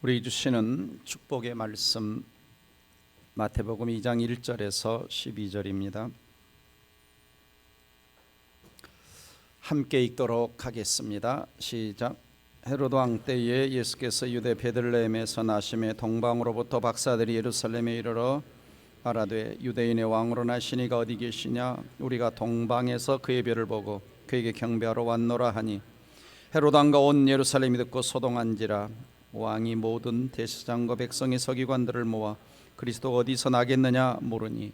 우리 주시는 축복의 말씀 마태복음 2장 1절에서 12절입니다. 함께 읽도록 하겠습니다. 시작. 헤로드 왕 때에 예수께서 유대 베들레헴에서 나심에 동방으로부터 박사들이 예루살렘에 이르러 말하되 유대인의 왕으로 나시니가 어디 계시냐? 우리가 동방에서 그의 별을 보고 그에게 경배하러 왔노라 하니 헤로드 왕과 온 예루살렘이 듣고 소동한지라. 왕이 모든 대제사장과 백성의 서기관들을 모아 그리스도가 어디서 나겠느냐 물으니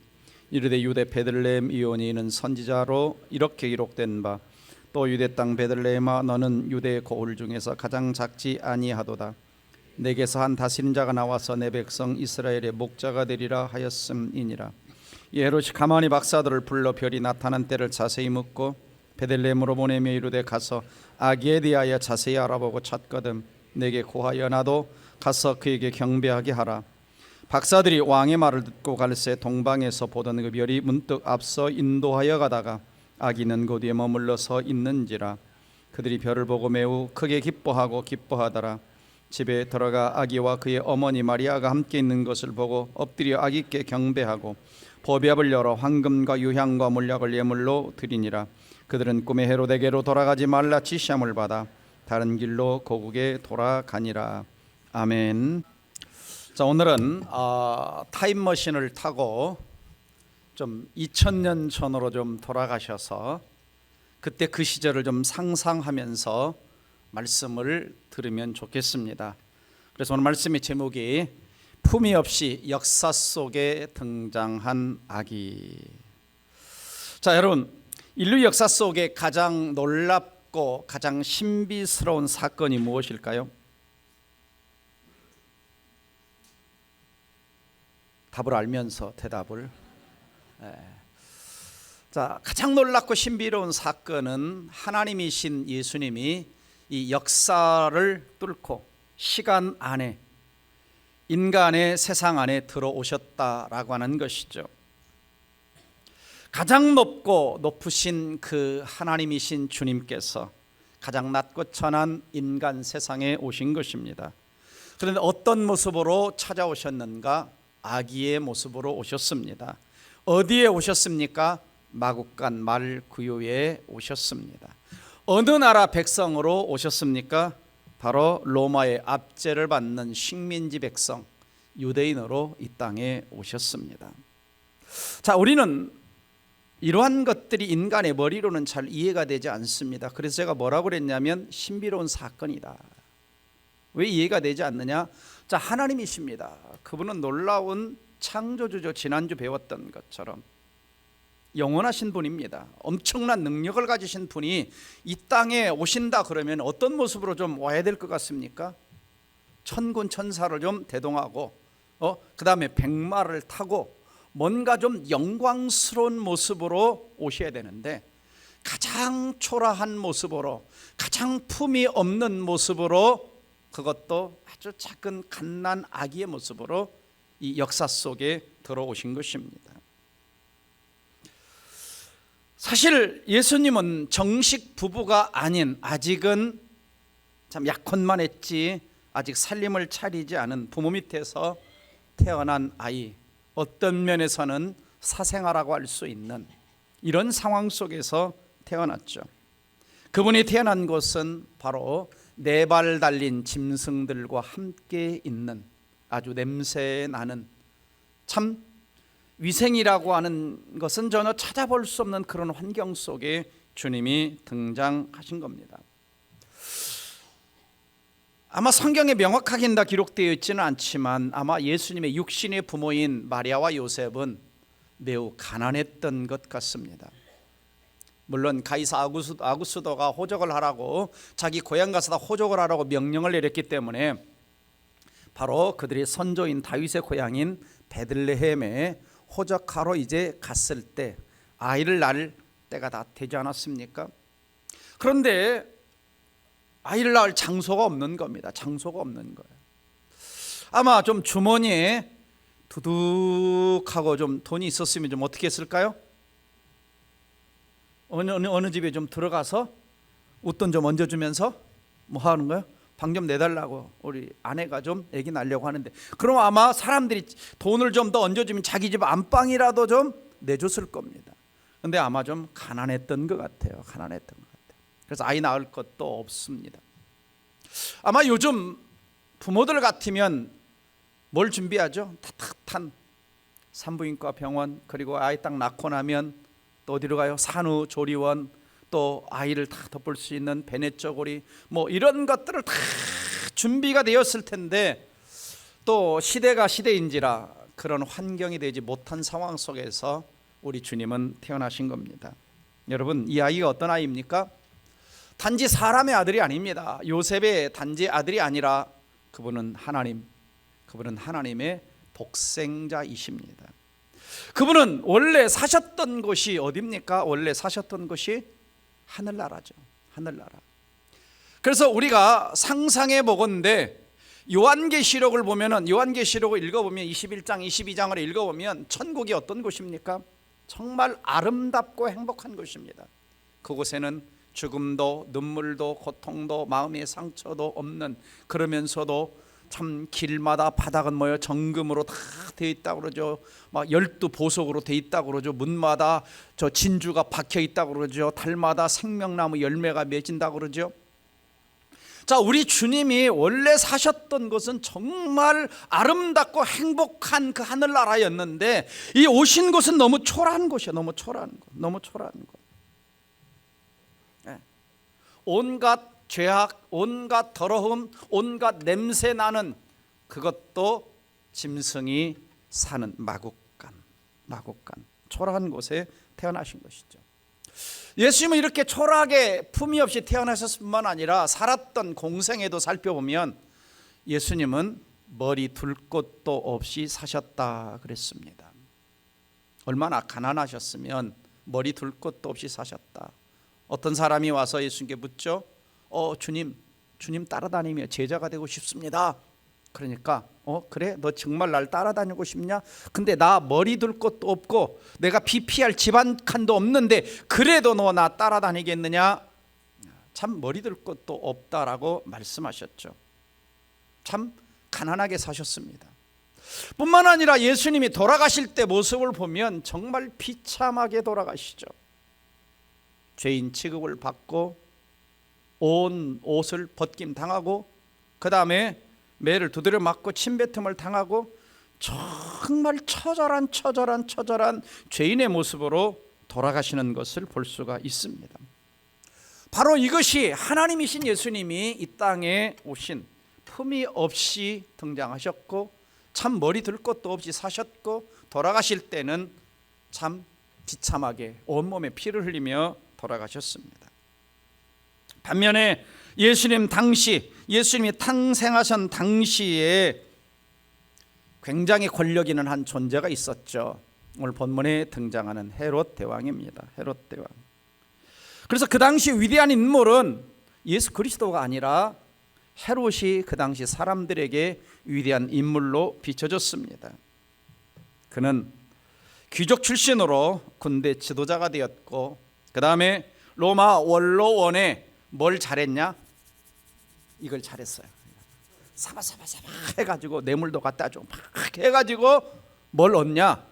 이르되 유대 베들레헴 이온이 이는 선지자로 이렇게 기록된 바 또 유대 땅 베들레헴아 너는 유대의 고을 중에서 가장 작지 아니하도다. 내게서 한 다스림자가 나와서 내 백성 이스라엘의 목자가 되리라 하였음이니라. 이 헤롯이 가만히 박사들을 불러 별이 나타난 때를 자세히 묻고 베들레헴으로 보내며 이르되 가서 아기에 대하여 자세히 알아보고 찾거든 내게 고하여 나도 가서 그에게 경배하게 하라. 박사들이 왕의 말을 듣고 갈새 동방에서 보던 그 별이 문득 앞서 인도하여 가다가 아기는 그 뒤에 머물러 서 있는지라. 그들이 별을 보고 매우 크게 기뻐하더라. 집에 들어가 아기와 그의 어머니 마리아가 함께 있는 것을 보고 엎드려 아기께 경배하고 보배압을 열어 황금과 유향과 몰약을 예물로 드리니라. 그들은 꿈에 헤로데게로 돌아가지 말라 지시함을 받아 다른 길로 고국에 돌아가니라. 아멘. 자, 오늘은 타임머신을 타고 좀 2000년 전으로 좀 돌아가셔서 그때 그 시절을 좀 상상하면서 말씀을 들으면 좋겠습니다. 그래서 오늘 말씀의 제목이 품위 없이 역사 속에 등장한 아기. 자, 여러분, 인류 역사 속에 가장 놀랍고 가장 신비스러운 사건이 무엇일까요? 답을 알면서 대답을. 자, 가장 놀랍고 신비로운 사건은 하나님이신 예수님이 이 역사를 뚫고 시간 안에 인간의 세상 안에 들어오셨다라고 하는 것이죠. 가장 높고 높으신 그 하나님이신 주님께서 가장 낮고 천한 인간 세상에 오신 것입니다. 그런데 어떤 모습으로 찾아오셨는가? 아기의 모습으로 오셨습니다. 어디에 오셨습니까? 마국간 말구유에 오셨습니다. 어느 나라 백성으로 오셨습니까? 바로 로마의 압제를 받는 식민지 백성 유대인으로 이 땅에 오셨습니다. 자, 우리는 이러한 것들이 인간의 머리로는 잘 이해가 되지 않습니다. 그래서 제가 뭐라고 그랬냐면 신비로운 사건이다. 왜 이해가 되지 않느냐? 자, 하나님이십니다. 그분은 놀라운 창조주죠. 지난주 배웠던 것처럼 영원하신 분입니다. 엄청난 능력을 가지신 분이 이 땅에 오신다 그러면 어떤 모습으로 좀 와야 될 것 같습니까? 천군 천사를 좀 대동하고 그 다음에 백마를 타고 뭔가 좀 영광스러운 모습으로 오셔야 되는데 가장 초라한 모습으로 가장 품이 없는 모습으로 그것도 아주 작은 갓난 아기의 모습으로 이 역사 속에 들어오신 것입니다. 사실 예수님은 정식 부부가 아닌 아직은 참 약혼만 했지 아직 살림을 차리지 않은 부모 밑에서 태어난 아이, 어떤 면에서는 사생아라고 할 수 있는 이런 상황 속에서 태어났죠. 그분이 태어난 곳은 바로 네 발 달린 짐승들과 함께 있는 아주 냄새 나는 참 위생이라고 하는 것은 전혀 찾아볼 수 없는 그런 환경 속에 주님이 등장하신 겁니다. 아마 성경에 명확하게 다 기록되어 있지는 않지만 아마 예수님의 육신의 부모인 마리아와 요셉은 매우 가난했던 것 같습니다. 물론 가이사 아구스도가 호적을 하라고 자기 고향 가서 호적을 하라고 명령을 내렸기 때문에 바로 그들의 선조인 다윗의 고향인 베들레헴에 호적하러 이제 갔을 때 아이를 낳을 때가 다 되지 않았습니까? 그런데 아이를 낳을 장소가 없는 겁니다. 장소가 없는 거예요. 아마 좀 주머니에 두둑하고 좀 돈이 있었으면 좀 어떻게 했을까요? 어느 집에 좀 들어가서 웃돈 좀 얹어주면서 뭐 하는 거예요? 방 좀 내달라고 우리 아내가 좀 애기 낳으려고 하는데, 그럼 아마 사람들이 돈을 좀 더 얹어주면 자기 집 안방이라도 좀 내줬을 겁니다. 근데 아마 좀 가난했던 것 같아요. 그래서 아이 낳을 것도 없습니다. 아마 요즘 부모들 같으면 뭘 준비하죠? 탁탁한 산부인과 병원, 그리고 아이 딱 낳고 나면 또 어디로 가요? 산후조리원, 또 아이를 다 덮을 수 있는 베네저고리, 뭐 이런 것들을 다 준비가 되었을 텐데, 또 시대가 시대인지라 그런 환경이 되지 못한 상황 속에서 우리 주님은 태어나신 겁니다. 여러분, 이 아이가 어떤 아이입니까? 단지 사람의 아들이 아닙니다. 요셉의 단지 아들이 아니라 그분은 하나님의 독생자이십니다. 그분은 원래 사셨던 곳이 어디입니까? 원래 사셨던 곳이 하늘나라죠. 하늘나라. 그래서 우리가 상상해 보건대 요한계시록을 보면은, 요한계시록을 읽어보면 21장 22장을 읽어보면 천국이 어떤 곳입니까? 정말 아름답고 행복한 곳입니다. 그곳에는 죽음도 눈물도 고통도 마음의 상처도 없는, 그러면서도 참 길마다 바닥은 뭐예요? 정금으로 다 되어 있다고 그러죠. 막 12보석으로 되어 있다고 그러죠. 문마다 저 진주가 박혀 있다고 그러죠. 달마다 생명나무 열매가 맺힌다고 그러죠. 자, 우리 주님이 원래 사셨던 곳은 정말 아름답고 행복한 그 하늘나라였는데, 이 오신 곳은 너무 초라한 곳이에요. 너무 초라한 곳. 온갖 죄악, 온갖 더러움, 온갖 냄새 나는, 그것도 짐승이 사는 마국간, 초라한 곳에 태어나신 것이죠. 예수님은 이렇게 초라하게 품위 없이 태어나셨을 뿐만 아니라 살았던 공생애도 살펴보면 예수님은 머리 둘 곳도 없이 사셨다 그랬습니다. 얼마나 가난하셨으면 머리 둘 곳도 없이 사셨다. 어떤 사람이 와서 예수님께 묻죠. 주님 따라다니며 제자가 되고 싶습니다. 그러니까 그래, 너 정말 날 따라다니고 싶냐? 근데 나 머리 둘 곳도 없고 내가 비피할 집 한 칸도 없는데 그래도 너 나 따라다니겠느냐? 참 머리 둘 곳도 없다라고 말씀하셨죠. 참 가난하게 사셨습니다. 뿐만 아니라 예수님이 돌아가실 때 모습을 보면 정말 비참하게 돌아가시죠. 죄인 취급을 받고 온 옷을 벗김 당하고, 그 다음에 매를 두드려 맞고 침뱉음을 당하고, 정말 처절한 죄인의 모습으로 돌아가시는 것을 볼 수가 있습니다. 바로 이것이 하나님이신 예수님이 이 땅에 오신, 품위 없이 등장하셨고 참 머리 둘 것도 없이 사셨고, 돌아가실 때는 참 비참하게 온몸에 피를 흘리며 돌아가셨습니다. 반면에 예수님이 탄생하신 당시에 굉장히 권력 있는 한 존재가 있었죠. 오늘 본문에 등장하는 헤롯 대왕입니다. 헤롯 대왕. 그래서 그 당시 위대한 인물은 예수 그리스도가 아니라 헤롯이 그 당시 사람들에게 위대한 인물로 비춰졌습니다. 그는 귀족 출신으로 군대 지도자가 되었고, 그 다음에 로마 원로원에 뭘 잘했냐? 이걸 잘했어요. 사바사바 해가지고 뇌물도 갖다 줘 막 해가지고 뭘 얻냐?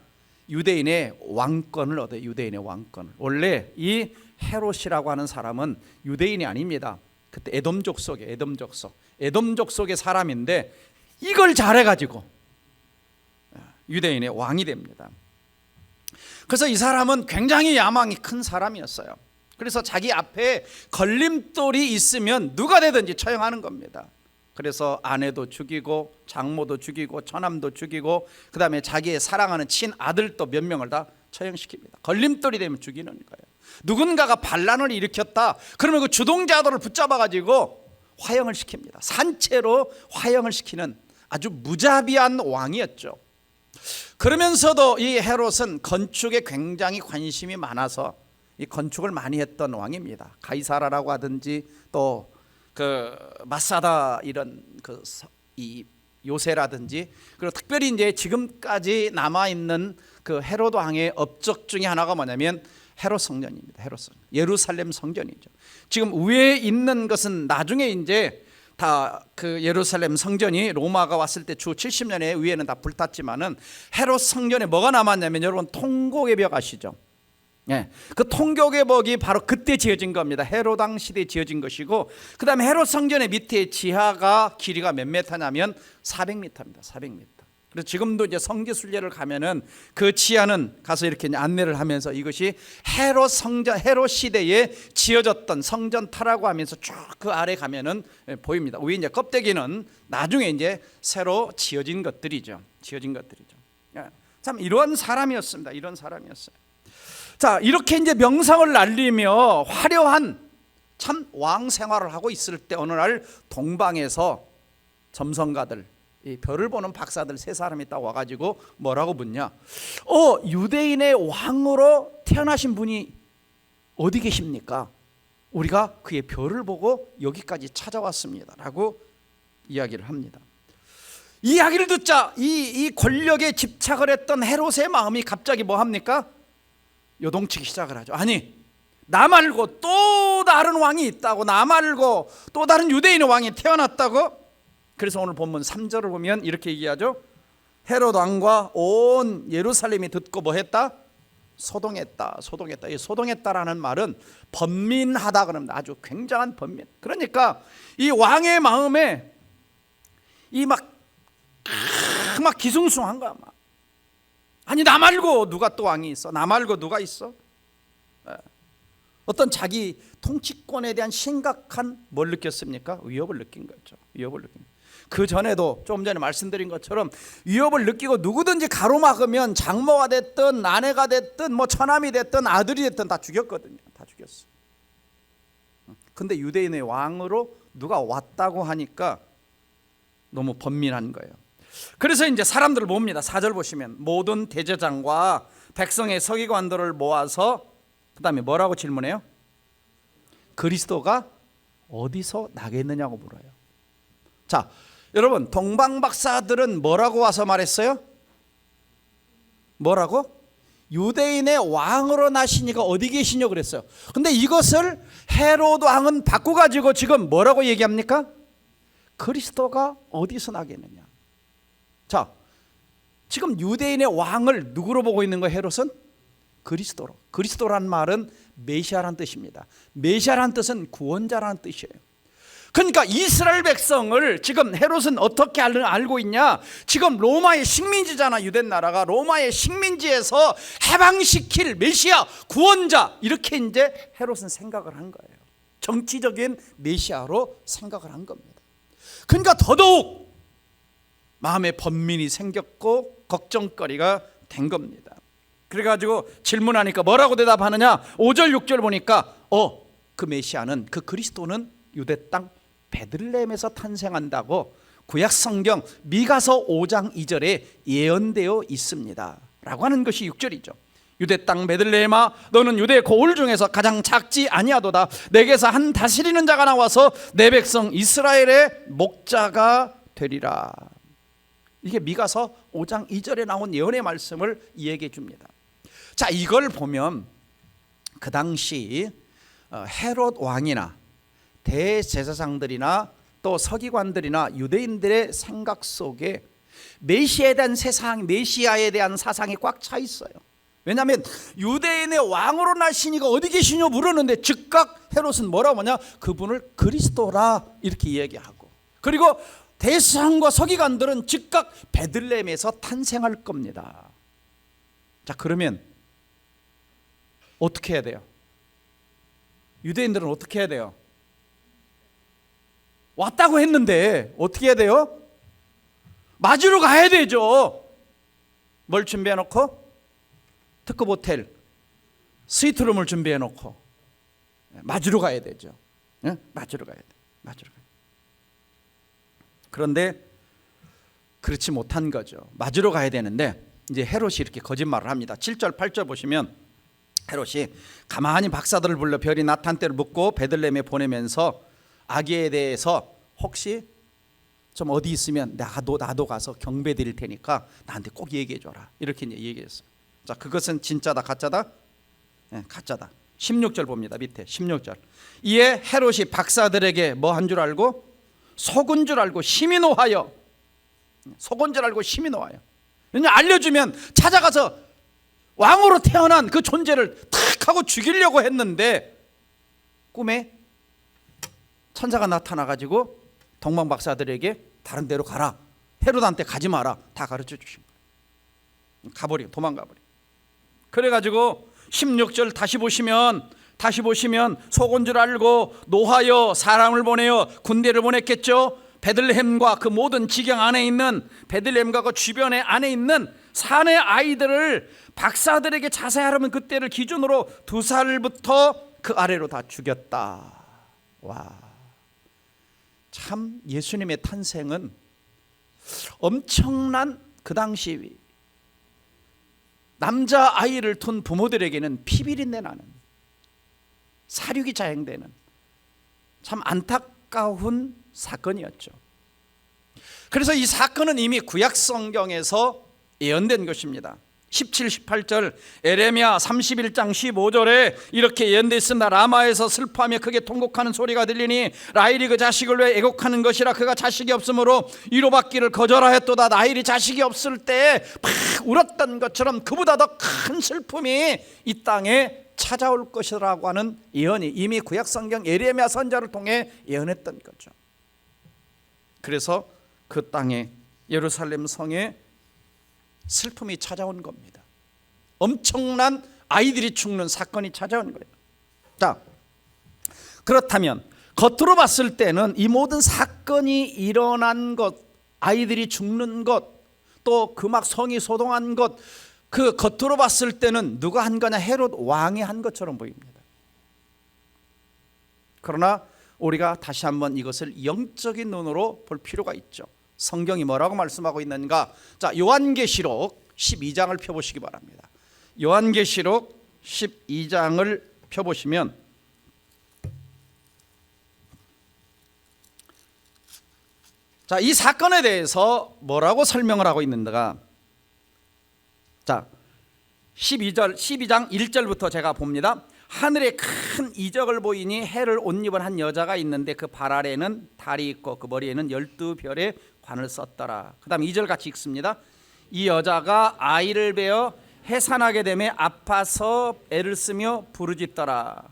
유대인의 왕권을 얻어요. 유대인의 왕권을. 원래 이 헤롯이라고 하는 사람은 유대인이 아닙니다. 그때 에돔족 속의 사람인데 이걸 잘해가지고 유대인의 왕이 됩니다. 그래서 이 사람은 굉장히 야망이 큰 사람이었어요. 그래서 자기 앞에 걸림돌이 있으면 누가 되든지 처형하는 겁니다. 그래서 아내도 죽이고 장모도 죽이고 처남도 죽이고, 그 다음에 자기의 사랑하는 친아들도 몇 명을 다 처형시킵니다. 걸림돌이 되면 죽이는 거예요. 누군가가 반란을 일으켰다 그러면 그 주동자들을 붙잡아가지고 화형을 시킵니다. 산채로 화형을 시키는 아주 무자비한 왕이었죠. 그러면서도 이 헤롯은 건축에 굉장히 관심이 많아서 이 건축을 많이 했던 왕입니다. 가이사라라고 하든지 또 그 마사다 이런 이 요새라든지, 그리고 특별히 이제 지금까지 남아 있는 그 헤롯 왕의 업적 중에 하나가 뭐냐면 헤롯 성전입니다. 헤롯 성전, 예루살렘 성전이죠. 지금 위에 있는 것은 나중에 이제 다 그 예루살렘 성전이 로마가 왔을 때 주 70년에 위에는 다 불탔지만은 헤롯 성전에 뭐가 남았냐면 여러분 통곡의 벽 아시죠? 예, 그 통곡의 벽이 바로 그때 지어진 겁니다. 헤롯 왕 시대에 지어진 것이고, 그 다음에 헤롯 성전의 밑에 지하가 길이가 몇 미터냐면 400m입니다. 400m. 그래서 지금도 이제 성지순례를 가면은 그 지하는 가서 이렇게 안내를 하면서 이것이 헤롯 성전, 헤롯 시대에 지어졌던 성전터라고 하면서 쭉 그 아래 가면은 보입니다. 위에 이제 껍데기는 나중에 이제 새로 지어진 것들이죠. 지어진 것들이죠. 참 이런 사람이었습니다. 이런 사람이었어요. 자, 이렇게 이제 명성을 날리며 화려한 참 왕 생활을 하고 있을 때 어느 날 동방에서 점성가들, 이 별을 보는 박사들 세 사람이 딱 와가지고 뭐라고 묻냐? 유대인의 왕으로 태어나신 분이 어디 계십니까? 우리가 그의 별을 보고 여기까지 찾아왔습니다 라고 이야기를 합니다. 이 이야기를 듣자 이 권력에 집착을 했던 헤롯의 마음이 갑자기 뭐 합니까? 요동치기 시작을 하죠. 아니, 나 말고 또 다른 왕이 있다고, 나 말고 또 다른 유대인의 왕이 태어났다고? 그래서 오늘 본문 3절을 보면 이렇게 얘기하죠. 헤롯 왕과 온 예루살렘이 듣고 뭐 했다? 소동했다. 소동했다. 이 소동했다라는 말은 번민하다 그럽니다. 아주 굉장한 번민. 그러니까 이 왕의 마음에 이 막 기숭숭한 거야. 막. 아니, 나 말고 누가 또 왕이 있어? 나 말고 누가 있어? 어떤 자기 통치권에 대한 심각한 뭘 느꼈습니까? 위협을 느낀 거죠. 위협을 느낀 거죠. 그 전에도 좀 전에 말씀드린 것처럼 위협을 느끼고 누구든지 가로막으면 장모가 됐든 아내가 됐든 뭐 처남이 됐든 아들이 됐든 다 죽였거든요. 다 죽였어. 근데 유대인의 왕으로 누가 왔다고 하니까 너무 번민한 거예요. 그래서 이제 사람들을 모읍니다. 4절 보시면 모든 대제장과 백성의 서기관들을 모아서 그 다음에 뭐라고 질문해요? 그리스도가 어디서 나겠느냐고 물어요. 자, 여러분, 동방박사들은 뭐라고 와서 말했어요? 뭐라고? 유대인의 왕으로 나시니가 어디 계시냐고 그랬어요. 근데 이것을 헤롯 왕은 바꿔가지고 지금 뭐라고 얘기합니까? 그리스도가 어디서 나겠느냐. 자, 지금 유대인의 왕을 누구로 보고 있는 거예요? 헤롯은? 그리스도로. 그리스도란 말은 메시아란 뜻입니다. 메시아란 뜻은 구원자라는 뜻이에요. 그러니까 이스라엘 백성을 지금 헤롯은 어떻게 알고 있냐? 지금 로마의 식민지잖아. 유대 나라가 로마의 식민지에서 해방시킬 메시아, 구원자, 이렇게 이제 헤롯은 생각을 한 거예요. 정치적인 메시아로 생각을 한 겁니다. 그러니까 더더욱 마음에 번민이 생겼고 걱정거리가 된 겁니다. 그래가지고 질문하니까 뭐라고 대답하느냐? 5절 6절 보니까 그 메시아는, 그 그리스도는 유대 땅 베들레헴에서 탄생한다고 구약 성경 미가서 5장 2절에 예언되어 있습니다 라고 하는 것이 6절이죠. 유대 땅 베들레헴아, 너는 유대 고을 중에서 가장 작지 아니하도다. 내게서 한 다스리는 자가 나와서 내 백성 이스라엘의 목자가 되리라. 이게 미가서 5장 2절에 나온 예언의 말씀을 이야기해 줍니다. 자, 이걸 보면 그 당시 헤롯 왕이나 대제사장들이나 또 서기관들이나 유대인들의 생각 속에 메시아에 대한 메시아에 대한 사상이 꽉 차 있어요. 왜냐하면 유대인의 왕으로 나시니가 어디 계시냐 물었는데 즉각 헤롯은 뭐라고 하냐? 그분을 그리스도라 이렇게 이야기하고, 그리고 대제사장과 서기관들은 즉각 베들레헴에서 탄생할 겁니다. 자, 그러면 어떻게 해야 돼요? 유대인들은 어떻게 해야 돼요? 왔다고 했는데 어떻게 해야 돼요? 맞으러 가야 되죠. 뭘 준비해 놓고? 특급 호텔, 스위트룸을 준비해 놓고 맞으러 가야 되죠. 네? 맞으러 가야 돼. 맞으러 가야 돼. 그런데 그렇지 못한 거죠. 맞으러 가야 되는데 이제 헤롯이 이렇게 거짓말을 합니다. 7절 8절 보시면 헤롯이 가만히 박사들을 불러 별이 나타난 때를 묻고 베들레헴에 보내면서 아기에 대해서 혹시 좀 어디 있으면 나도 가서 경배 드릴 테니까 나한테 꼭 얘기해 줘라 이렇게 이제 얘기했어요. 자, 그것은 진짜다 가짜다? 네, 가짜다. 16절 봅니다. 밑에 16절. 이에 헤롯이 박사들에게 뭐 한 줄 알고? 속은 줄 알고 심히 노하여, 속은 줄 알고 심히 노하여. 왜냐, 알려주면 찾아가서 왕으로 태어난 그 존재를 탁 하고 죽이려고 했는데 꿈에 천사가 나타나가지고 동방 박사들에게 다른 데로 가라, 헤롯한테 가지 마라, 다 가르쳐 주신 거예요. 도망가버려. 그래가지고 16절 다시 보시면 속은 줄 알고 노하여 사람을 보내어 군대를 보냈겠죠. 베들레헴과 그 모든 지경 안에 있는, 베들레헴과 그 주변에 안에 있는 산의 아이들을 박사들에게 자세히 하라면 그때를 기준으로 2살부터 그 아래로 다 죽였다. 와, 참 예수님의 탄생은 엄청난, 그 당시 남자 아이를 둔 부모들에게는 피비린내 나는, 사륙이 자행되는 참 안타까운 사건이었죠. 그래서 이 사건은 이미 구약 성경에서 예언된 것입니다. 17, 18절 에레미야 31장 15절에 이렇게 예언되어 있습니다. 라마에서 슬퍼하며 크게 통곡하는 소리가 들리니 라헬이 그 자식을 위해 애곡하는 것이라. 그가 자식이 없으므로 위로받기를 거절하였도다. 라헬이 자식이 없을 때에 막 울었던 것처럼 그보다 더 큰 슬픔이 이 땅에 찾아올 것이라고 하는 예언이 이미 구약 성경 에레미야 선지자를 통해 예언했던 거죠. 그래서 그 땅에, 예루살렘 성에 슬픔이 찾아온 겁니다. 엄청난 아이들이 죽는 사건이 찾아온 거예요. 자, 그렇다면 겉으로 봤을 때는 이 모든 사건이 일어난 것, 아이들이 죽는 것, 또 그 막 성이 소동한 것, 그 겉으로 봤을 때는 누가 한 거냐? 헤롯 왕이 한 것처럼 보입니다. 그러나 우리가 다시 한번 이것을 영적인 눈으로 볼 필요가 있죠. 성경이 뭐라고 말씀하고 있는가? 자, 요한계시록 12장을 펴보시기 바랍니다. 요한계시록 12장을 펴보시면 자, 이 사건에 대해서 뭐라고 설명을 하고 있는가? 자, 12장 1절부터 제가 봅니다. 하늘에 큰 이적을 보이니 해를 옷 입은 한 여자가 있는데 그 발 아래는 달이 있고 그 머리에는 12별의 관을 썼더라. 그 다음 2절 같이 읽습니다. 이 여자가 아이를 베어 해산하게 되매 아파서 애를 쓰며 부르짖더라.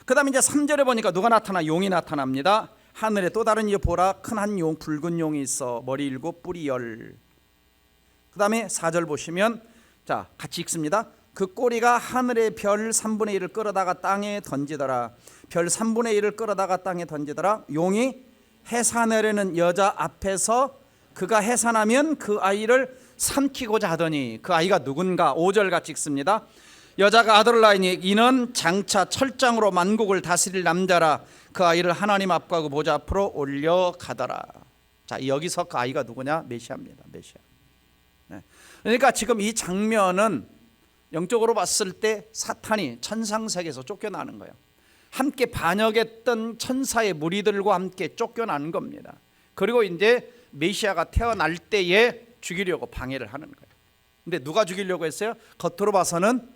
그 다음에 이제 3절에 보니까 누가 나타나? 용이 나타납니다. 하늘에 또 다른 이어 보라, 큰 한 용, 붉은 용이 있어 머리 7, 뿔이 10. 그 다음에 4절 보시면 자, 같이 읽습니다. 그 꼬리가 하늘의 별 3분의 1을 끌어다가 땅에 던지더라. 별 3분의 1을 끌어다가 땅에 던지더라. 용이 해산하려는 여자 앞에서 그가 해산하면 그 아이를 삼키고자 하더니 그 아이가 누군가? 5절 같이 읽습니다. 여자가 아들을 낳으니 이는 장차 철장으로 만국을 다스릴 남자라. 그 아이를 하나님 앞과 그 보좌 앞으로 올려가더라. 자, 여기서 그 아이가 누구냐? 메시아입니다. 메시아. 네. 그러니까 지금 이 장면은 영적으로 봤을 때 사탄이 천상세계에서 쫓겨나는 거예요. 함께 반역했던 천사의 무리들과 함께 쫓겨나는 겁니다. 그리고 이제 메시아가 태어날 때에 죽이려고 방해를 하는 거예요. 근데 누가 죽이려고 했어요? 겉으로 봐서는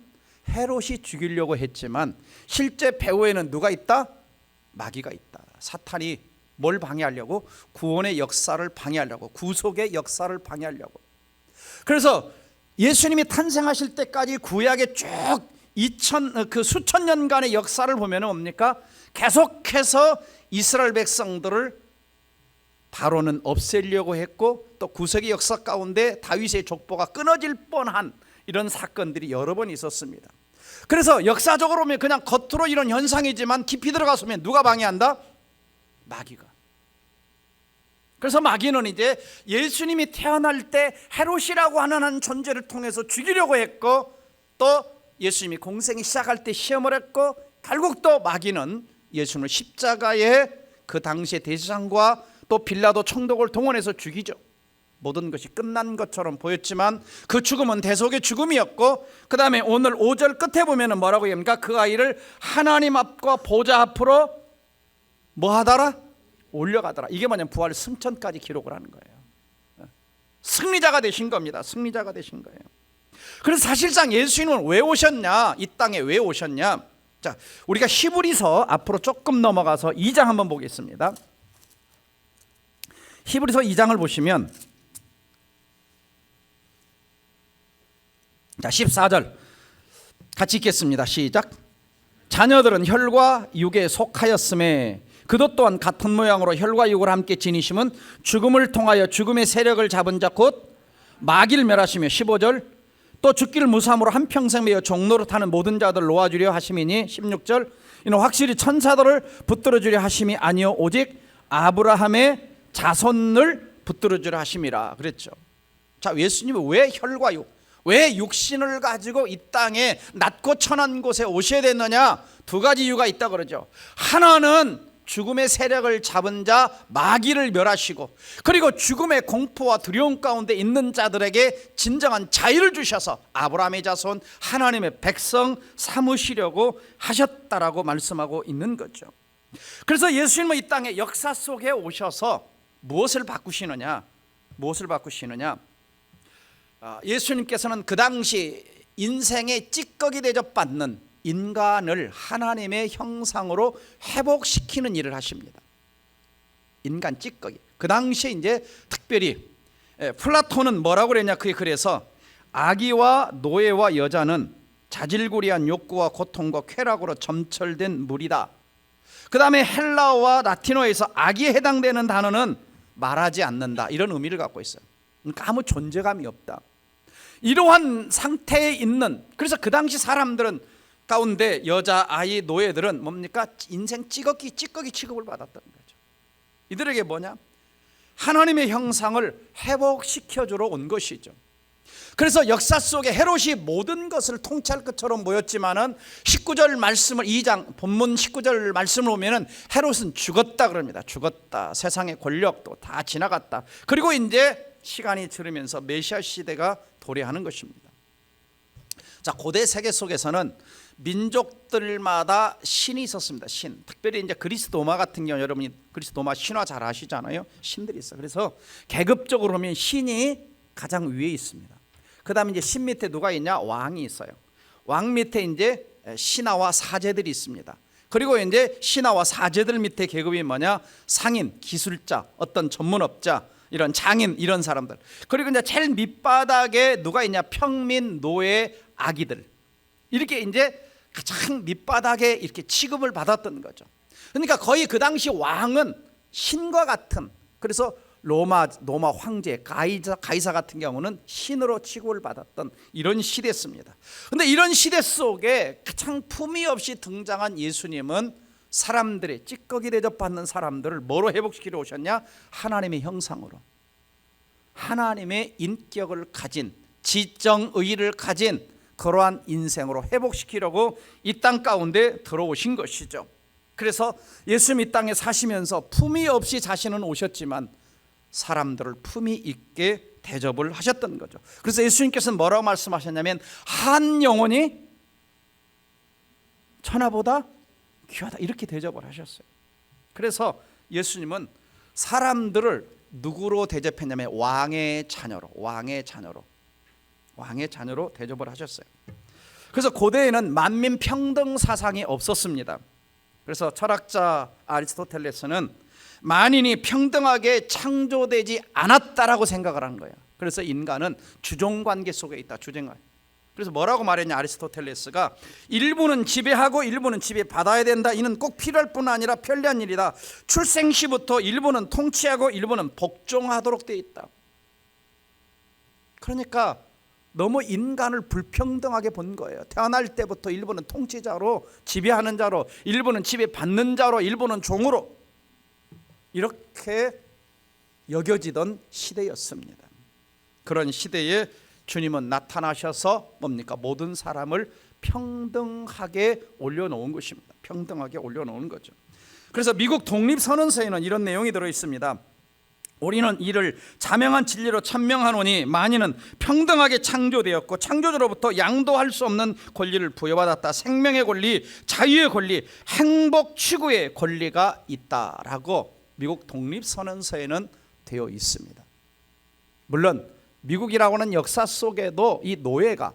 헤롯이 죽이려고 했지만 실제 배후에는 누가 있다? 마귀가 있다. 사탄이 뭘 방해하려고? 구원의 역사를 방해하려고, 구속의 역사를 방해하려고. 그래서 예수님이 탄생하실 때까지 구약의 쭉 수천 년간의 역사를 보면 뭡니까? 계속해서 이스라엘 백성들을 바로는 없애려고 했고 또 구속의 역사 가운데 다윗의 족보가 끊어질 뻔한 이런 사건들이 여러 번 있었습니다. 그래서 역사적으로 보면 그냥 겉으로 이런 현상이지만 깊이 들어가서 보면 누가 방해한다? 마귀가. 그래서 마귀는 이제 예수님이 태어날 때 헤롯이라고 하는 한 존재를 통해서 죽이려고 했고 또 예수님이 공생이 시작할 때 시험을 했고 결국 또 마귀는 예수님을 십자가에 그 당시의 대제사장과 또 빌라도 총독을 동원해서 죽이죠. 모든 것이 끝난 것처럼 보였지만 그 죽음은 대속의 죽음이었고 그 다음에 오늘 5절 끝에 보면 뭐라고 합니까? 그 아이를 하나님 앞과 보좌 앞으로 뭐 하더라? 올려가더라. 이게 뭐냐면 부활 승천까지 기록을 하는 거예요. 승리자가 되신 겁니다. 승리자가 되신 거예요. 그래서 사실상 예수님은 왜 오셨냐? 이 땅에 왜 오셨냐? 자, 우리가 히브리서 앞으로 조금 넘어가서 2장 한번 보겠습니다. 히브리서 2장을 보시면 자 14절 같이 읽겠습니다. 시작. 자녀들은 혈과 육에 속하였음에 그도 또한 같은 모양으로 혈과 육을 함께 지니심은 죽음을 통하여 죽음의 세력을 잡은 자 곧 마귀를 멸하시며 15절 또 죽기를 무삼으로 한평생 매여 종노릇 하는 모든 자들 놓아주려 하심이니 16절 이는 확실히 천사들을 붙들어 주려 하심이 아니요 오직 아브라함의 자손을 붙들어 주려 하심이라 그랬죠. 자, 예수님은 왜 혈과 육, 왜 육신을 가지고 이 땅에 낮고 천한 곳에 오셔야 됐느냐? 두 가지 이유가 있다 그러죠. 하나는 죽음의 세력을 잡은 자 마귀를 멸하시고, 그리고 죽음의 공포와 두려움 가운데 있는 자들에게 진정한 자유를 주셔서 아브라함의 자손 하나님의 백성 삼으시려고 하셨다라고 말씀하고 있는 거죠. 그래서 예수님은 이 땅의 역사 속에 오셔서 무엇을 바꾸시느냐? 예수님께서는 그 당시 인생의 찌꺼기 대접받는 인간을 하나님의 형상으로 회복시키는 일을 하십니다. 인간 찌꺼기. 그 당시에 이제 특별히 플라톤은 뭐라고 그랬냐? 그래서 아기와 노예와 여자는 자질구레한 욕구와 고통과 쾌락으로 점철된 물이다. 그 다음에 헬라어와 라틴어에서 아기에 해당되는 단어는 말하지 않는다, 이런 의미를 갖고 있어요. 그러니까 아무 존재감이 없다. 이러한 상태에 있는, 그래서 그 당시 사람들은 가운데 여자, 아이, 노예들은 뭡니까? 인생 찌꺼기 취급을 받았다는 거죠. 이들에게 뭐냐? 하나님의 형상을 회복시켜주러 온 것이죠. 그래서 역사 속에 헤롯이 모든 것을 통치할 것처럼 보였지만은 19절 말씀을 2장 본문 19절 말씀을 보면은 헤롯은 죽었다 그럽니다. 죽었다. 세상의 권력도 다 지나갔다. 그리고 이제 시간이 흐르면서 메시아 시대가 도래하는 것입니다. 자, 고대 세계 속에서는 민족들마다 신이 있었습니다. 신. 특별히 이제 그리스 로마 같은 경우, 여러분이 그리스 로마 신화 잘 아시잖아요. 신들이 있어요. 그래서 계급적으로 보면 신이 가장 위에 있습니다. 그다음에 이제 신 밑에 누가 있냐? 왕이 있어요. 왕 밑에 이제 신하와 사제들이 있습니다. 그리고 이제 신하와 사제들 밑에 계급이 뭐냐? 상인, 기술자, 어떤 전문업자, 이런 장인, 이런 사람들. 그리고 이제 제일 밑바닥에 누가 있냐? 평민, 노예, 아기들. 이렇게 이제 가장 밑바닥에 이렇게 취급을 받았던 거죠. 그러니까 거의 그 당시 왕은 신과 같은, 그래서 로마 황제 가이사 같은 경우는 신으로 취급을 받았던 이런 시대였습니다. 그런데 이런 시대 속에 가장 품위 없이 등장한 예수님은 사람들의 찌꺼기 대접받는 사람들을 뭐로 회복시키러 오셨냐? 하나님의 형상으로, 하나님의 인격을 가진, 지정의를 가진 그러한 인생으로 회복시키려고 이 땅 가운데 들어오신 것이죠. 그래서 예수님 이 땅에 사시면서 품위 없이 자신은 오셨지만 사람들을 품위 있게 대접을 하셨던 거죠. 그래서 예수님께서는 뭐라고 말씀하셨냐면 한 영혼이 천하보다 귀하다, 이렇게 대접을 하셨어요. 그래서 예수님은 사람들을 누구로 대접했냐면 왕의 자녀로 대접을 하셨어요. 그래서 고대에는 만민 평등 사상이 없었습니다. 그래서 철학자 아리스토텔레스는 만인이 평등하게 창조되지 않았다라고 생각을 한 거예요. 그래서 인간은 주종관계 속에 있다. 그래서 뭐라고 말했냐? 아리스토텔레스가 일부는 지배하고 일부는 지배받아야 된다. 이는 꼭 필요할 뿐 아니라 편리한 일이다. 출생시부터 일부는 통치하고 일부는 복종하도록 되어 있다. 그러니까 너무 인간을 불평등하게 본 거예요. 태어날 때부터 일부는 통치자로, 지배하는 자로, 일부는 지배받는 자로, 일부는 종으로, 이렇게 여겨지던 시대였습니다. 그런 시대에 주님은 나타나셔서 뭡니까? 모든 사람을 평등하게 올려놓은 것입니다. 평등하게 올려놓은 거죠. 그래서 미국 독립선언서에는 이런 내용이 들어있습니다. 우리는 이를 자명한 진리로 천명하노니 만인은 평등하게 창조되었고 창조주로부터 양도할 수 없는 권리를 부여받았다. 생명의 권리, 자유의 권리, 행복 추구의 권리가 있다라고 미국 독립선언서에는 되어 있습니다. 물론 미국이라고 하는 역사 속에도 이 노예가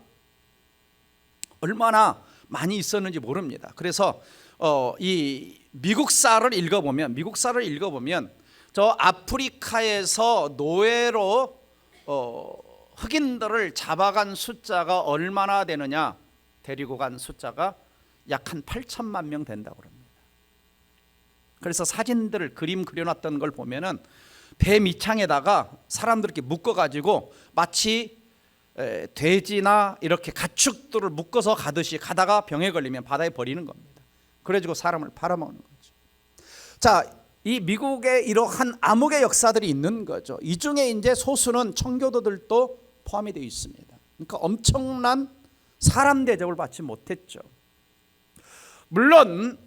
얼마나 많이 있었는지 모릅니다. 그래서 이 미국사를 읽어보면 저 아프리카에서 노예로 흑인들을 잡아간 숫자가 얼마나 되느냐, 데리고 간 숫자가 약 한 8천만 명 된다고 합니다. 그래서 사진들을 그림 그려놨던 걸 보면은 배 밑창에다가 사람들 이렇게 묶어가지고 마치 돼지나 이렇게 가축들을 묶어서 가듯이 가다가 병에 걸리면 바다에 버리는 겁니다. 그래가지고 사람을 팔아먹는 거죠. 자, 이 미국에 이러한 암흑의 역사들이 있는 거죠. 이 중에 이제 소수는 청교도들도 포함이 되어 있습니다. 그러니까 엄청난 사람 대접을 받지 못했죠. 물론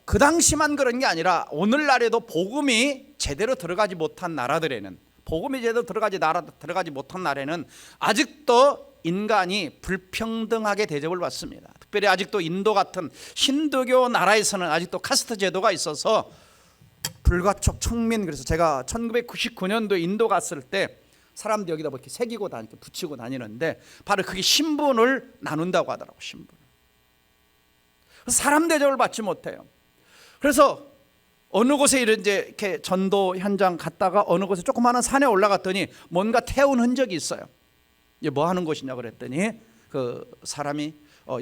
그 당시만 그런 게 아니라 오늘날에도 복음이 제대로 들어가지 못한 나라들에는, 복음이 제대로 들어가지 못한 나라에는 아직도 인간이 불평등하게 대접을 받습니다. 특별히 아직도 인도 같은 힌두교 나라에서는 아직도 카스트 제도가 있어서 불가촉 청민, 그래서 제가 1999년도에 인도 갔을 때 사람들이 여기다 뭐 이렇게 새기고 다니고 붙이고 다니는데 바로 그게 신분을 나눈다고 하더라고. 신분. 사람 대접을 받지 못해요. 그래서 어느 곳에 이렇게 전도 현장 갔다가 어느 곳에 조그마한 산에 올라갔더니 뭔가 태운 흔적이 있어요. 이게 뭐 하는 곳이냐 그랬더니 그 사람이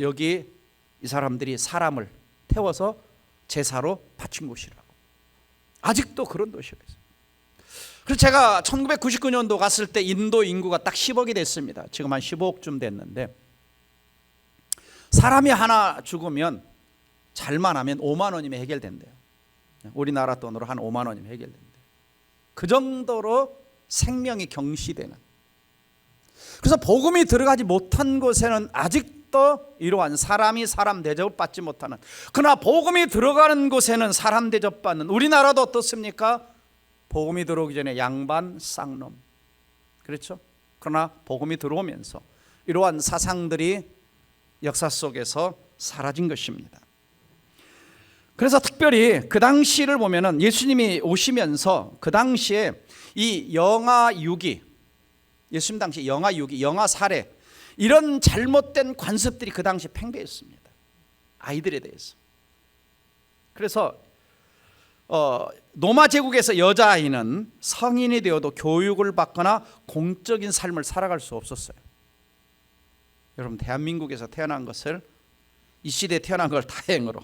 여기 이 사람들이 사람을 태워서 제사로 바친 곳이라고. 아직도 그런 도시가 있어요. 그래서 제가 1999년도 갔을 때 인도 인구가 딱 10억이 됐습니다. 지금 한 15억쯤 됐는데 사람이 하나 죽으면 잘만 하면 5만 원이면 해결된대요. 우리나라 돈으로 한 5만 원이면 해결된대요. 그 정도로 생명이 경시되는. 그래서 복음이 들어가지 못한 곳에는 아직도 이러한 사람이 사람 대접을 받지 못하는, 그러나 복음이 들어가는 곳에는 사람 대접받는. 우리나라도 어떻습니까? 복음이 들어오기 전에 양반 쌍놈, 그렇죠? 그러나 복음이 들어오면서 이러한 사상들이 역사 속에서 사라진 것입니다. 그래서 특별히 그 당시를 보면은 예수님이 오시면서 그 당시에 이 영아유기, 예수님 당시 영아유기, 영아 살해, 이런 잘못된 관습들이 그 당시 팽배했습니다. 아이들에 대해서. 그래서 로마 제국에서 여자아이는 성인이 되어도 교육을 받거나 공적인 삶을 살아갈 수 없었어요. 여러분, 대한민국에서 태어난 것을, 이 시대에 태어난 걸 다행으로.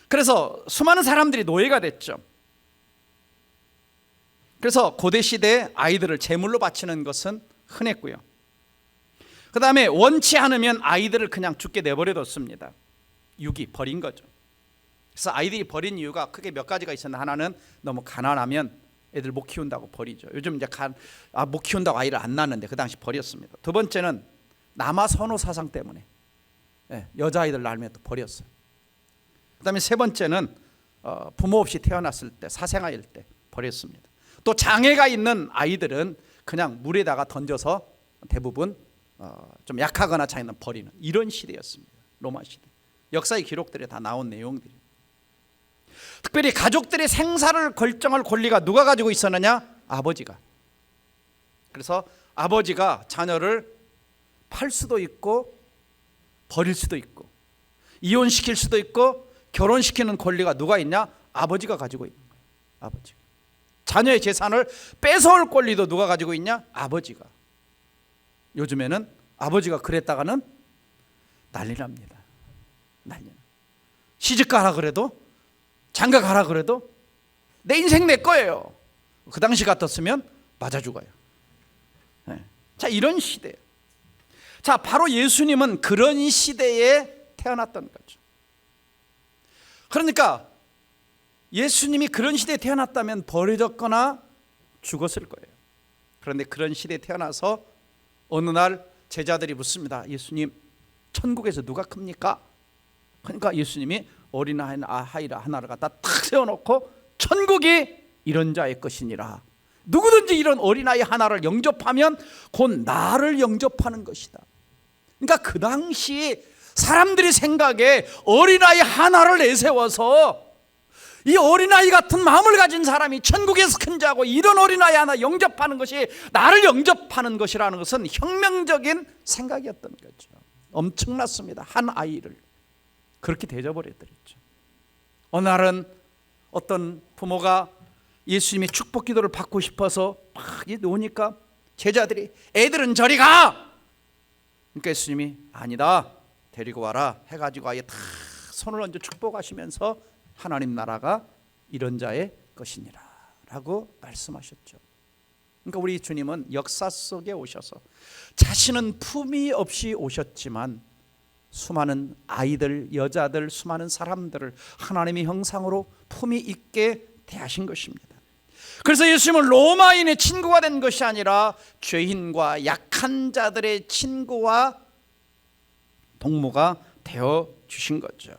그래서 수많은 사람들이 노예가 됐죠. 그래서 고대 시대에 아이들을 제물로 바치는 것은 흔했고요. 그 다음에 원치 않으면 아이들을 그냥 죽게 내버려뒀습니다. 유기, 버린 거죠. 그래서 아이들이 버린 이유가 크게 몇 가지가 있었는데, 하나는 너무 가난하면 애들 못 키운다고 버리죠. 요즘 이제 못 키운다고 아이를 안 낳는데 그 당시 버렸습니다. 두 번째는 남아 선호 사상 때문에 여자아이들 낳으면 또 버렸어요. 그 다음에 세 번째는 부모 없이 태어났을 때, 사생아일 때 버렸습니다. 또 장애가 있는 아이들은 그냥 물에다가 던져서 대부분 좀 약하거나 장애는 버리는, 이런 시대였습니다. 로마 시대. 역사의 기록들에 다 나온 내용들이. 특별히 가족들의 생사를 결정할 권리가 누가 가지고 있었느냐? 아버지가. 그래서 아버지가 자녀를 팔 수도 있고 버릴 수도 있고 이혼시킬 수도 있고 결혼시키는 권리가 누가 있냐? 아버지가 가지고 있는 거예요. 아버지가. 자녀의 재산을 뺏어올 권리도 누가 가지고 있냐? 아버지가. 요즘에는 아버지가 그랬다가는 난리 납니다. 난리. 시집 가라 그래도, 장가 가라 그래도 내 인생 내 거예요. 그 당시 같았으면 맞아 죽어요. 자, 이런 시대. 자, 바로 예수님은 그런 시대에 태어났던 거죠. 그러니까 예수님이 그런 시대에 태어났다면 버려졌거나 죽었을 거예요. 그런데 그런 시대에 태어나서 어느 날 제자들이 묻습니다. 예수님, 천국에서 누가 큽니까? 그러니까 예수님이 어린아이를 하나를 갖다 탁 세워놓고 천국이 이런 자의 것이니라. 누구든지 이런 어린아이 하나를 영접하면 곧 나를 영접하는 것이다. 그러니까 그 당시 사람들이 생각에 어린아이 하나를 내세워서 이 어린아이 같은 마음을 가진 사람이 천국에서 큰 자고 이런 어린아이 하나 영접하는 것이 나를 영접하는 것이라는 것은 혁명적인 생각이었던 거죠. 엄청났습니다. 한 아이를 그렇게 대접을 해드렸죠. 어느 날은 어떤 부모가 예수님이 축복 기도를 받고 싶어서 막 놓으니까 제자들이 애들은 저리 가! 그러니까 예수님이 아니다, 데리고 와라 해가지고 아예 다 손을 얹어 축복하시면서 하나님 나라가 이런 자의 것이니라 라고 말씀하셨죠. 그러니까 우리 주님은 역사 속에 오셔서 자신은 품위 없이 오셨지만 수많은 아이들, 여자들, 수많은 사람들을 하나님의 형상으로 품위 있게 대하신 것입니다. 그래서 예수님은 로마인의 친구가 된 것이 아니라 죄인과 약한 자들의 친구와 동무가 되어 주신 거죠.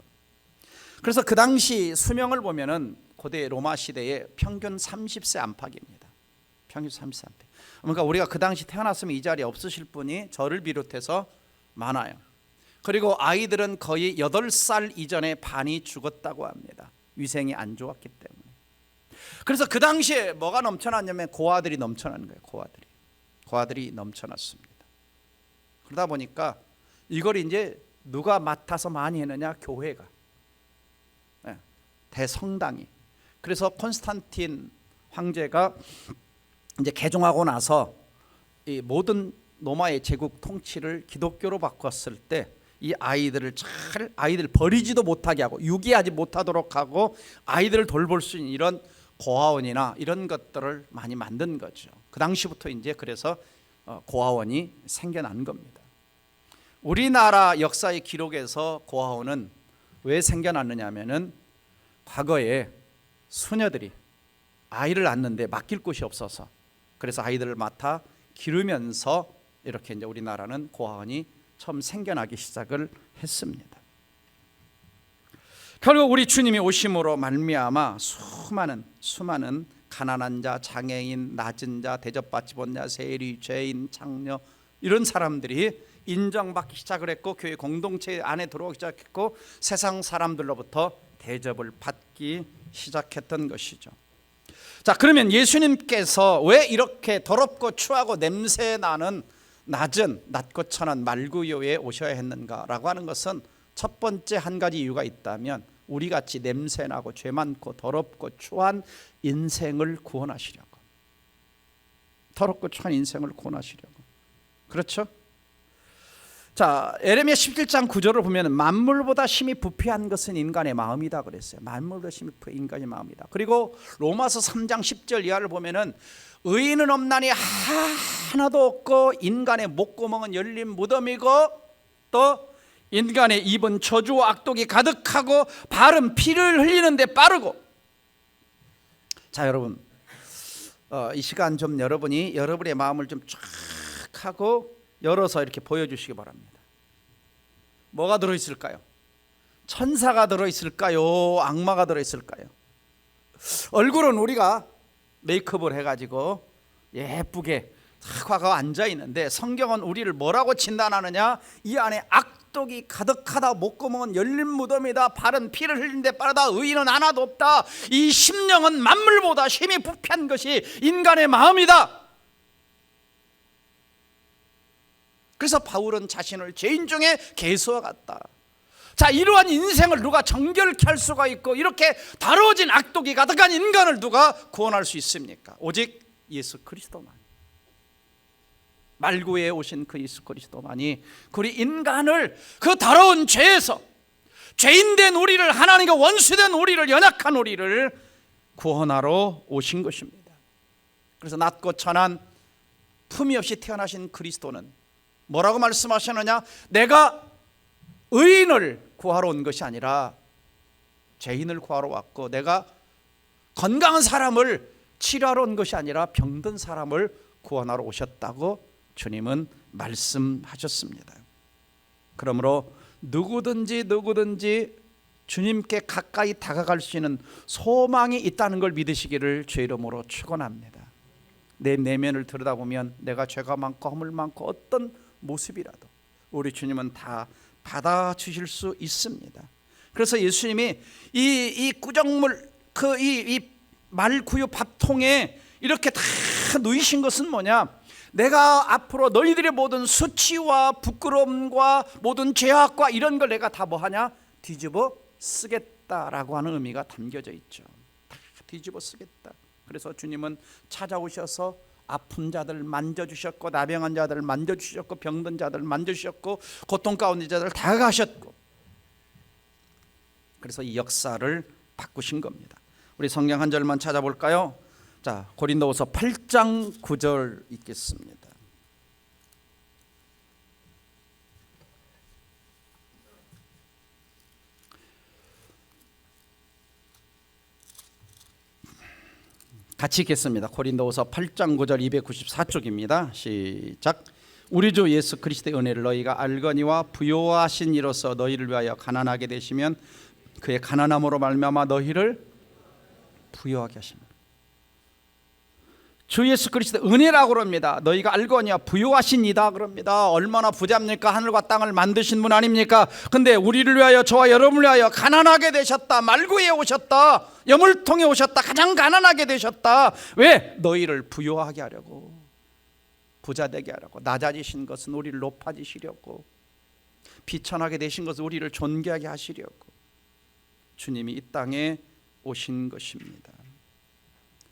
그래서 그 당시 수명을 보면은 고대 로마 시대의 평균 30세 안팎입니다. 평균 30세 안팎. 그러니까 우리가 그 당시 태어났으면 이 자리에 없으실 분이 저를 비롯해서 많아요. 그리고 아이들은 거의 8살 이전에 반이 죽었다고 합니다. 위생이 안 좋았기 때문에. 그래서 그 당시에 뭐가 넘쳐났냐면 고아들이 넘쳐난 거예요. 고아들이 넘쳐났습니다. 그러다 보니까 이걸 이제 누가 맡아서 많이 했느냐? 교회가, 대성당이. 그래서 콘스탄틴 황제가 이제 개종하고 나서 이 모든 로마의 제국 통치를 기독교로 바꿨을 때 이 아이들을 아이들 버리지도 못하게 하고 유기하지 못하도록 하고 아이들을 돌볼 수 있는 이런 고아원이나 이런 것들을 많이 만든 거죠. 그 당시부터 이제 그래서 고아원이 생겨난 겁니다. 우리나라 역사의 기록에서 고아원은 왜 생겨났느냐 하면은 과거에 수녀들이 아이를 낳는데 맡길 곳이 없어서 그래서 아이들을 맡아 기르면서 이렇게 이제 우리나라는 고아원이 처음 생겨나기 시작을 했습니다. 결국 우리 주님이 오심으로 말미암아 수많은 가난한 자, 장애인, 낮은 자, 대접받지 못한 자, 세리, 죄인, 장녀 이런 사람들이 인정받기 시작을 했고 교회 공동체 안에 들어오기 시작했고 세상 사람들로부터 대접을 받기 시작했던 것이죠. 자, 그러면 예수님께서 왜 이렇게 더럽고 추하고 냄새나는 낮고 천한 말구요에 오셔야 했는가라고 하는 것은 첫 번째 한 가지 이유가 있다면 우리같이 냄새나고 죄 많고 더럽고 추한 인생을 구원하시려고, 더럽고 추한 인생을 구원하시려고. 그렇죠? 자, 에레미야 17장 9절을 보면 만물보다 심히 부패한 것은 인간의 마음이다 그랬어요. 만물보다 심히 부패한 인간의 마음이다. 그리고 로마서 3장 10절 이하를 보면은 의인은 없나니 하나도 없고 인간의 목구멍은 열린 무덤이고 또 인간의 입은 저주와 악독이 가득하고 발은 피를 흘리는데 빠르고. 자, 여러분 이 시간 좀 여러분이 여러분의 마음을 좀 쫙 하고 열어서 이렇게 보여주시기 바랍니다. 뭐가 들어있을까요? 천사가 들어있을까요? 악마가 들어있을까요? 얼굴은 우리가 메이크업을 해가지고 예쁘게 탁 와서 앉아있는데 성경은 우리를 뭐라고 진단하느냐? 이 안에 악독이 가득하다, 목구멍은 열린 무덤이다, 발은 피를 흘리는데 빠르다, 의인은 하나도 없다. 이 심령은 만물보다 심히 부패한 것이 인간의 마음이다. 그래서 바울은 자신을 죄인 중에 개수와 같다. 자, 이러한 인생을 누가 정결케 할 수가 있고 이렇게 더러워진 악독이 가득한 인간을 누가 구원할 수 있습니까? 오직 예수 그리스도만. 말구에 오신 그 예수 그리스도만이 우리 인간을 그 더러운 죄에서, 죄인된 우리를, 하나님과 원수된 우리를, 연약한 우리를 구원하러 오신 것입니다. 그래서 낮고 천한 품위 없이 태어나신 그리스도는 뭐라고 말씀하셨느냐? 내가 의인을 구하러 온 것이 아니라 죄인을 구하러 왔고, 내가 건강한 사람을 치료하러 온 것이 아니라 병든 사람을 구원하러 오셨다고 주님은 말씀하셨습니다. 그러므로 누구든지 주님께 가까이 다가갈 수 있는 소망이 있다는 걸 믿으시기를 주의 이름으로 축원합니다. 내 내면을 들여다보면 내가 죄가 많고 허물 많고 어떤 모습이라도 우리 주님은 다 받아주실 수 있습니다. 그래서 예수님이 이 구정물 이 말구유 밥통에 이렇게 다 누이신 것은 뭐냐? 내가 앞으로 너희들의 모든 수치와 부끄러움과 모든 죄악과 이런 걸 내가 다 뭐하냐? 뒤집어 쓰겠다라고 하는 의미가 담겨져 있죠. 다 뒤집어 쓰겠다. 그래서 주님은 찾아오셔서 아픈 자들 만져주셨고, 나병한 자들 만져주셨고, 병든 자들 만져주셨고, 고통 가운데 자들 다가가셨고, 그래서 이 역사를 바꾸신 겁니다. 우리 성경 한 절만 찾아볼까요? 자, 고린도후서 8장 9절 읽겠습니다. 같이 읽겠습니다. 고린도후서 8장 9절 294쪽입니다. 시작. 우리 주 예수 그리스도의 은혜를 너희가 알거니와 부요하신 이로써 너희를 위하여 가난하게 되시면 그의 가난함으로 말미암아 너희를 부요하게 하십니다. 주 예수 그리스도의 은혜라고 그럽니다. 너희가 알거니와 부요하신 이다 그럽니다. 얼마나 부자입니까? 하늘과 땅을 만드신 분 아닙니까? 근데 우리를 위하여, 저와 여러분을 위하여 가난하게 되셨다. 말구에 오셨다. 여물통에 오셨다. 가장 가난하게 되셨다. 왜? 너희를 부요하게 하려고, 부자 되게 하려고. 낮아지신 것은 우리를 높아지시려고, 비천하게 되신 것은 우리를 존귀하게 하시려고 주님이 이 땅에 오신 것입니다.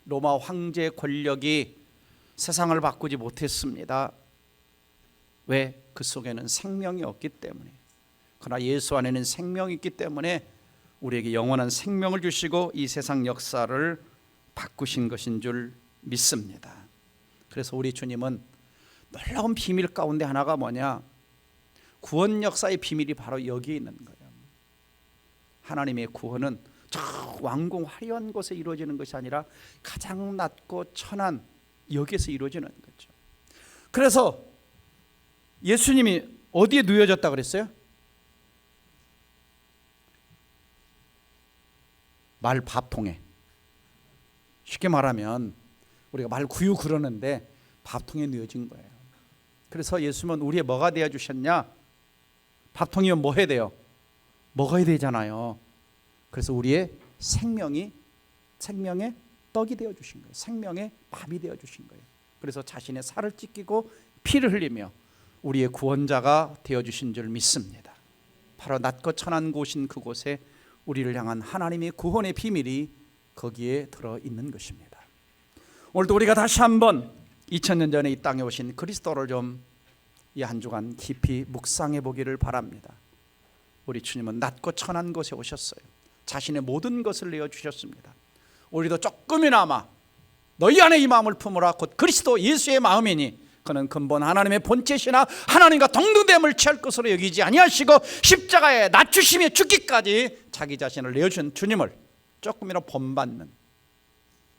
로마 황제 권력이 세상을 바꾸지 못했습니다. 왜? 그 속에는 생명이 없기 때문에. 그러나 예수 안에는 생명이 있기 때문에 우리에게 영원한 생명을 주시고 이 세상 역사를 바꾸신 것인 줄 믿습니다. 그래서 우리 주님은 놀라운 비밀 가운데 하나가 뭐냐? 구원 역사의 비밀이 바로 여기에 있는 거예요. 하나님의 구원은 저 왕궁 화려한 곳에 이루어지는 것이 아니라 가장 낮고 천한 여기에서 이루어지는 거죠. 그래서 예수님이 어디에 누워졌다 그랬어요? 말 밥통에. 쉽게 말하면 우리가 말 구유 그러는데 밥통에 누워진 거예요. 그래서 예수님은 우리의 뭐가 되어 주셨냐? 밥통이면 뭐 해야 돼요? 먹어야 되잖아요. 그래서 우리의 생명의 떡이 되어 주신 거예요. 생명의 밥이 되어 주신 거예요. 그래서 자신의 살을 찢기고 피를 흘리며 우리의 구원자가 되어 주신 줄 믿습니다. 바로 낮고 천한 곳인 그곳에 우리를 향한 하나님의 구원의 비밀이 거기에 들어 있는 것입니다. 오늘도 우리가 다시 한번 2000년 전에 이 땅에 오신 그리스도를 좀 이 한 주간 깊이 묵상해 보기를 바랍니다. 우리 주님은 낮고 천한 곳에 오셨어요. 자신의 모든 것을 내어주셨습니다. 우리도 조금이나마 너희 안에 이 마음을 품으라. 곧 그리스도 예수의 마음이니 그는 근본 하나님의 본체시나 하나님과 동등됨을 취할 것으로 여기지 아니하시고 십자가에 낮추시며 죽기까지 자기 자신을 내어준 주님을 조금이라도 본받는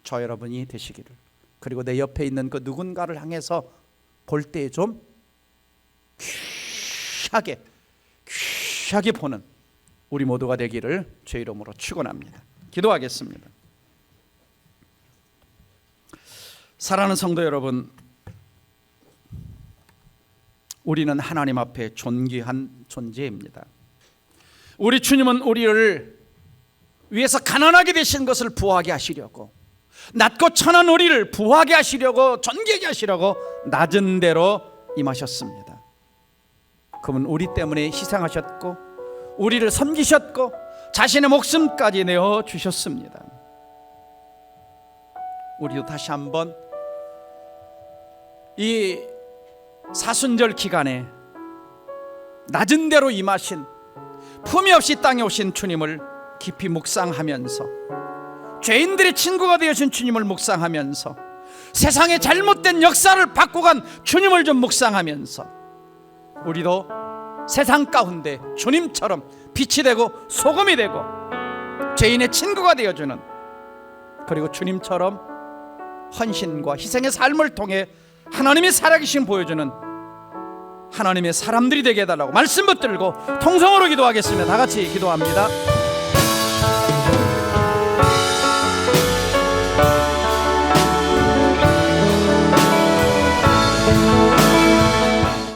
저 여러분이 되시기를, 그리고 내 옆에 있는 그 누군가를 향해서 볼 때 좀 귀하게 보는 우리 모두가 되기를 주의 이름으로 축원합니다. 기도하겠습니다. 사랑하는 성도 여러분, 우리는 하나님 앞에 존귀한 존재입니다. 우리 주님은 우리를 위해서 가난하게 되신 것을 부하게 하시려고, 낮고 천한 우리를 부하게 하시려고, 존귀하게 하시려고 낮은 데로 임하셨습니다. 그분 우리 때문에 희생하셨고 우리를 섬기셨고 자신의 목숨까지 내어주셨습니다. 우리도 다시 한번 이 사순절 기간에 낮은 데로 임하신, 품위 없이 땅에 오신 주님을 깊이 묵상하면서, 죄인들의 친구가 되어준 주님을 묵상하면서, 세상의 잘못된 역사를 바꿔간 주님을 좀 묵상하면서 우리도 세상 가운데 주님처럼 빛이 되고 소금이 되고 죄인의 친구가 되어주는, 그리고 주님처럼 헌신과 희생의 삶을 통해 하나님의 살아계심 보여주는 하나님의 사람들이 되게 해달라고 말씀 붙들고 통성으로 기도하겠습니다. 다 같이 기도합니다.